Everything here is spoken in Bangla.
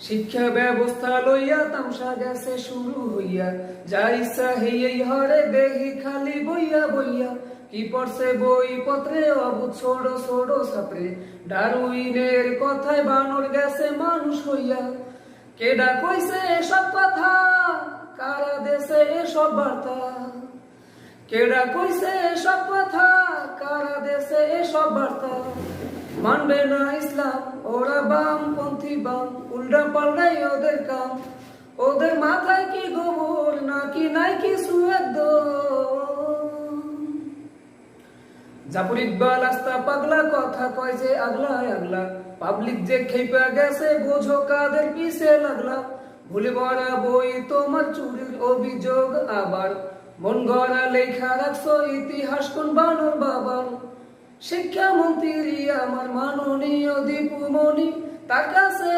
শিক্ষা ব্যবস্থা লইয়া তামসা গেছে শুরু হইয়া, যা ইচ্ছা হেই হরে দেহি খালি বইয়া বইয়া। কি পড়ছে বই পত্রে অবুধ ছোড় ছোড় ছাত্রে, ডারউইনের কথায় বানর গেছে মানুষ হইয়া। কেডা কইছে এসব কথা, কারা দেশে এসব বার্তা? কেডা কইছে এসব কথা, কারা দেশে এসব বার্তা? মানবে না ইসলাম ওরা বামপন্থী বাম, উল্টা পাল্টাই ওদের কাম। ওদের মাথায় কি গোবর নাকি নাই কিছু একদম। জাফর ইকবাল আস্তা পাগলা কথা কয় যে আগলা আগলা, পাবলিক যে খেপা গেছে বোঝো কাদের পিছে লাগলা। ভুলে ভরা বই তোমার চুরির অভিযোগ আবার, মন গড়া লেখা রাখছো ইতিহাস কোন বানর বাবার। শিক্ষামন্ত্রী আমার মাননীয় দীপুমণি, তার কাছে